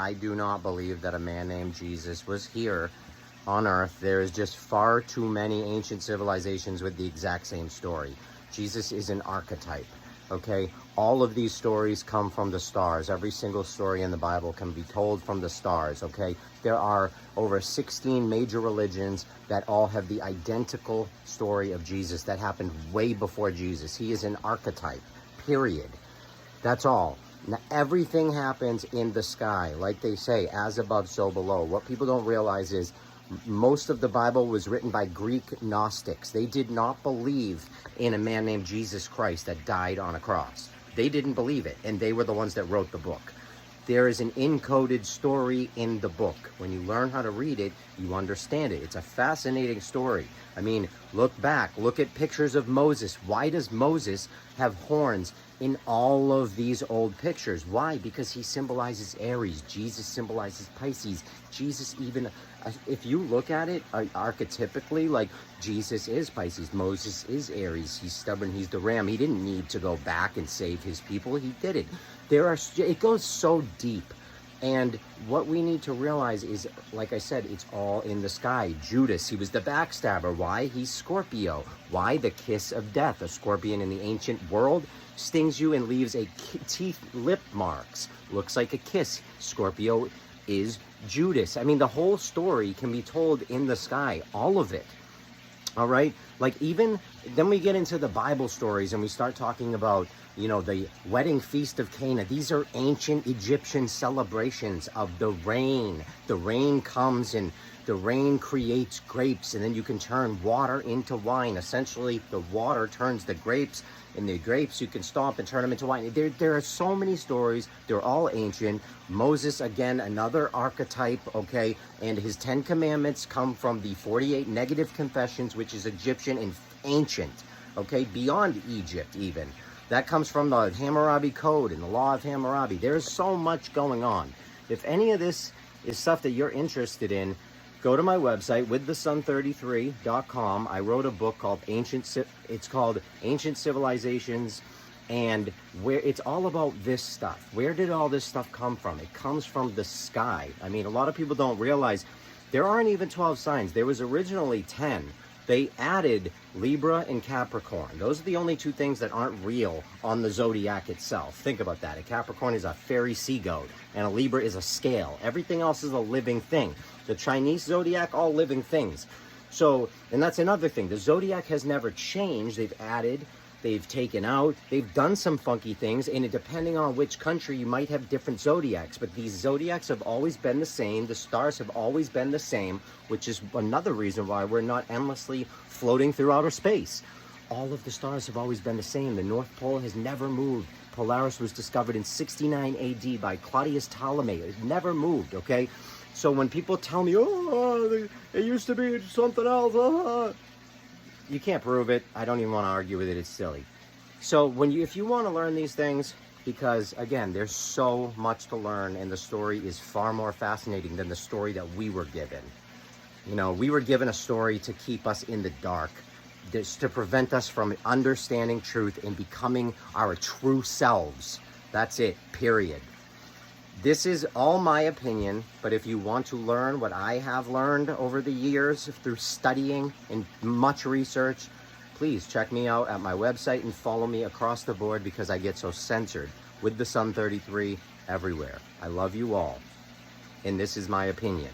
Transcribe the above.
I do not believe that a man named Jesus was here on earth. There is just far too many ancient civilizations with the exact same story. Jesus is an archetype, okay? All of these stories come from the stars. Every single story in the Bible can be told from the stars, okay? There are over 16 major religions that all have the identical story of Jesus that happened way before Jesus. He is an archetype, period. That's all. Now, everything happens in the sky, like they say, as above, so below. What people don't realize is most of the Bible was written by Greek Gnostics. They did not believe in a man named Jesus Christ that died on a cross. They didn't believe it, and they were the ones that wrote the book. There is an encoded story in the book. When you learn how to read it, you understand it. It's a fascinating story. I mean, look back, look at pictures of Moses. Why does Moses have horns in all of these old pictures? Why? Because he symbolizes Aries. Jesus symbolizes Pisces. Jesus even, if you look at it archetypically, like Jesus is Pisces, Moses is Aries. He's stubborn, he's the ram. He didn't need to go back and save his people. He did it. It goes so deep. And what we need to realize is, like I said, it's all in the sky. Judas, he was the backstabber. Why? He's Scorpio. Why? The kiss of death. A scorpion in the ancient world stings you and leaves a teeth lip marks. Looks like a kiss. Scorpio is Judas. I mean, the whole story can be told in the sky. All of it. All right? Like, even then we get into the Bible stories and we start talking about, you know, the wedding feast of Cana. These are ancient Egyptian celebrations of the rain. The rain comes and the rain creates grapes, and then you can turn water into wine. Essentially, the water turns the grapes, and the grapes you can stomp and turn them into wine. There are so many stories. They're all ancient. Moses, again, another archetype, okay? And his 10 commandments come from the 48 negative confessions, which is Egyptian and ancient, okay? Beyond Egypt, even. That comes from the Hammurabi Code and the Law of Hammurabi. There's so much going on. If any of this is stuff that you're interested in, go to my website, withthesun33.com. I wrote a book called Ancient Civilizations, and where it's all about this stuff. Where did all this stuff come from? It comes from the sky. I mean, a lot of people don't realize there aren't even 12 signs. There was originally 10. They added Libra and Capricorn. Those are the only two things that aren't real on the zodiac itself. Think about that. A Capricorn is a fairy sea goat, and a Libra is a scale. Everything else is a living thing. The Chinese zodiac, all living things. So, and that's another thing. The zodiac has never changed. They've added, they've taken out, they've done some funky things, and depending on which country, you might have different zodiacs, but these zodiacs have always been the same. The stars have always been the same, which is another reason why we're not endlessly floating through outer space. All of the stars have always been the same. The North Pole has never moved. Polaris was discovered in 69 AD by Claudius Ptolemy. It never moved, okay? So when people tell me, oh, it used to be something else, you can't prove it. I don't even want to argue with it. It's silly. So if you want to learn these things, because again, there's so much to learn, and the story is far more fascinating than the story that we were given. You know, we were given a story to keep us in the dark, just to prevent us from understanding truth and becoming our true selves. That's it, period. This is all my opinion, but if you want to learn what I have learned over the years through studying and much research, please check me out at my website and follow me across the board, because I get so censored with the Sun 33 everywhere. I love you all, and this is my opinion.